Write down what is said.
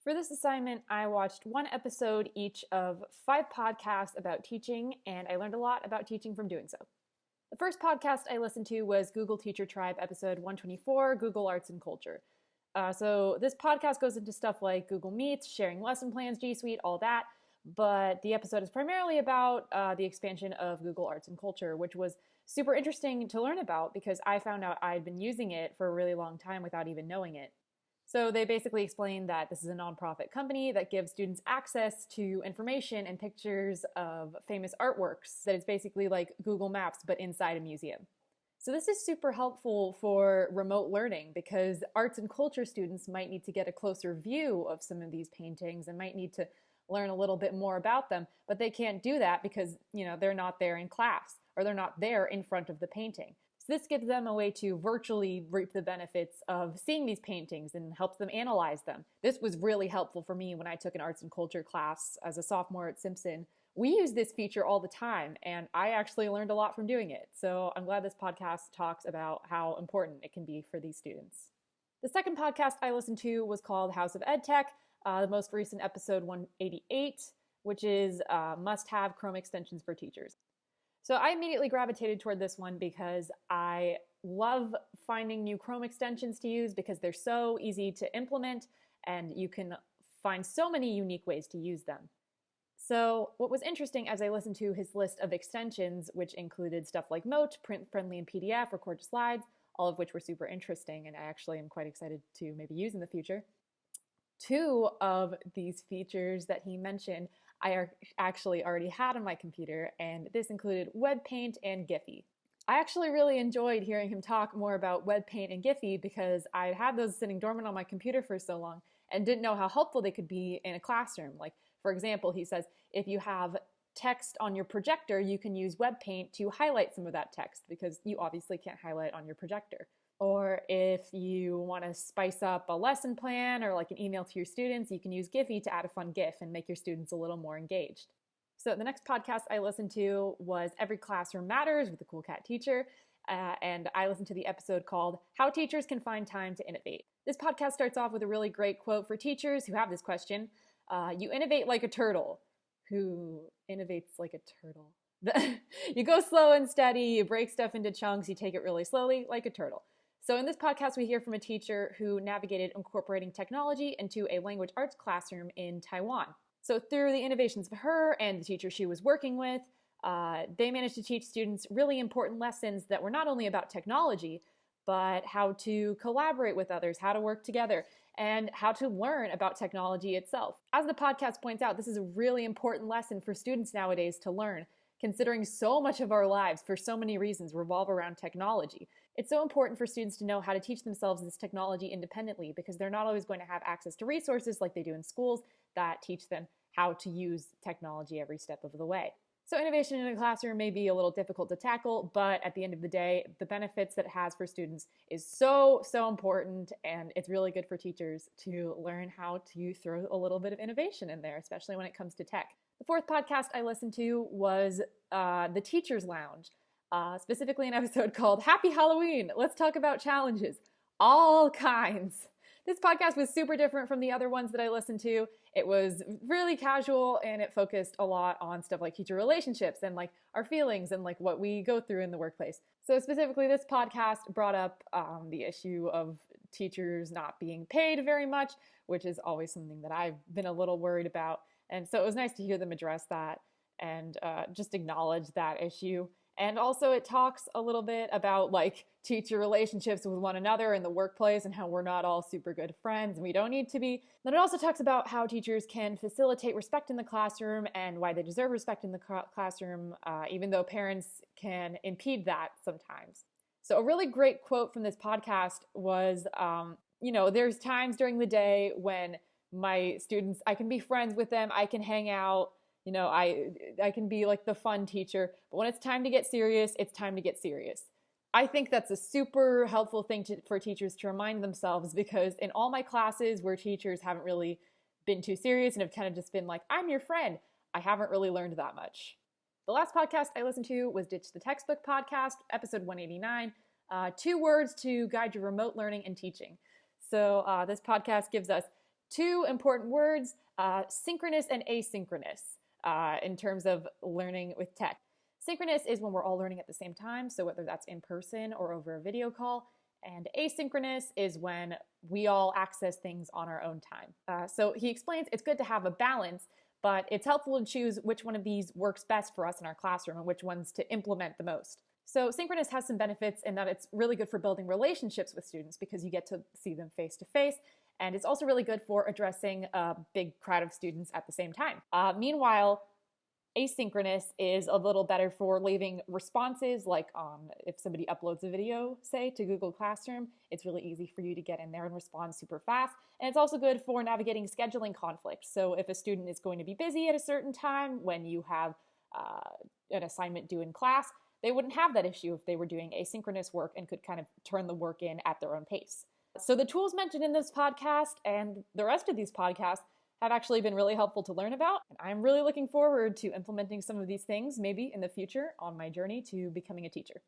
For this assignment, I watched one episode each of 5 podcasts about teaching, and I learned a lot about teaching from doing so. The first podcast I listened to was Google Teacher Tribe, episode 124, Google Arts and Culture. So this podcast goes into stuff like Google Meets, sharing lesson plans, G Suite, all that, but the episode is primarily about the expansion of Google Arts and Culture, which was super interesting to learn about because I found out I'd been using it for a really long time without even knowing it. So they basically explain that this is a nonprofit company that gives students access to information and pictures of famous artworks. That it's basically like Google Maps, but inside a museum. So this is super helpful for remote learning because arts and culture students might need to get a closer view of some of these paintings and might need to learn a little bit more about them, but they can't do that because, they're not there in class or they're not there in front of the painting. So this gives them a way to virtually reap the benefits of seeing these paintings and helps them analyze them. This was really helpful for me when I took an arts and culture class as a sophomore at Simpson. We use this feature all the time, and I actually learned a lot from doing it. So I'm glad this podcast talks about how important it can be for these students. The second podcast I listened to was called House of EdTech, the most recent episode 188, which is must-have Chrome extensions for teachers. So I immediately gravitated toward this one because I love finding new Chrome extensions to use because they're so easy to implement and you can find so many unique ways to use them. So what was interesting as I listened to his list of extensions, which included stuff like Mote, Print Friendly and PDF, Record to Slides, all of which were super interesting and I actually am quite excited to maybe use in the future. 2 of these features that he mentioned I actually already had on my computer, and this included WebPaint and Giphy. I actually really enjoyed hearing him talk more about WebPaint and Giphy because I had those sitting dormant on my computer for so long and didn't know how helpful they could be in a classroom. Like, for example, he says, if you have text on your projector, you can use WebPaint to highlight some of that text because you obviously can't highlight on your projector. Or if you want to spice up a lesson plan or like an email to your students, you can use Giphy to add a fun GIF and make your students a little more engaged. So the next podcast I listened to was Every Classroom Matters with the Cool Cat Teacher, and I listened to the episode called How Teachers Can Find Time to Innovate. This podcast starts off with a really great quote for teachers who have this question. You innovate like a turtle. Who innovates like a turtle? You go slow and steady, you break stuff into chunks, you take it really slowly like a turtle. So in this podcast, we hear from a teacher who navigated incorporating technology into a language arts classroom in Taiwan. So through the innovations of her and the teacher she was working with, they managed to teach students really important lessons that were not only about technology, but how to collaborate with others, how to work together, and how to learn about technology itself. As the podcast points out, this is a really important lesson for students nowadays to learn, considering so much of our lives, for so many reasons, revolve around technology. It's so important for students to know how to teach themselves this technology independently because they're not always going to have access to resources like they do in schools that teach them how to use technology every step of the way. So innovation in a classroom may be a little difficult to tackle, but at the end of the day, the benefits that it has for students is so important, and it's really good for teachers to learn how to throw a little bit of innovation in there, especially when it comes to tech. The fourth podcast I listened to was The Teacher's Lounge, specifically an episode called Happy Halloween. Let's talk about challenges. All kinds. This podcast was super different from the other ones that I listened to. It was really casual and it focused a lot on stuff like teacher relationships and like our feelings and like what we go through in the workplace. So specifically, this podcast brought up the issue of teachers not being paid very much, which is always something that I've been a little worried about. And so it was nice to hear them address that and just acknowledge that issue. And also it talks a little bit about like teacher relationships with one another in the workplace and how we're not all super good friends and we don't need to be. Then it also talks about how teachers can facilitate respect in the classroom and why they deserve respect in the classroom, even though parents can impede that sometimes. So a really great quote from this podcast was, there's times during the day when my students, I can be friends with them, I can hang out, I can be like the fun teacher, but when it's time to get serious, it's time to get serious. I think that's a super helpful thing for teachers to remind themselves because in all my classes where teachers haven't really been too serious and have kind of just been like, I'm your friend, I haven't really learned that much. The last podcast I listened to was Ditch the Textbook podcast, episode 189, 2 words to guide your remote learning and teaching. So this podcast gives us Two important words, synchronous and asynchronous, in terms of learning with tech. Synchronous is when we're all learning at the same time, so whether that's in person or over a video call. And asynchronous is when we all access things on our own time. So he explains it's good to have a balance, but it's helpful to choose which one of these works best for us in our classroom and which ones to implement the most. So synchronous has some benefits in that it's really good for building relationships with students because you get to see them face to face. And it's also really good for addressing a big crowd of students at the same time. Meanwhile, asynchronous is a little better for leaving responses, like if somebody uploads a video, say, to Google Classroom, it's really easy for you to get in there and respond super fast. And it's also good for navigating scheduling conflicts. So if a student is going to be busy at a certain time when you have an assignment due in class, they wouldn't have that issue if they were doing asynchronous work and could kind of turn the work in at their own pace. So the tools mentioned in this podcast and the rest of these podcasts have actually been really helpful to learn about. And I'm really looking forward to implementing some of these things maybe in the future on my journey to becoming a teacher.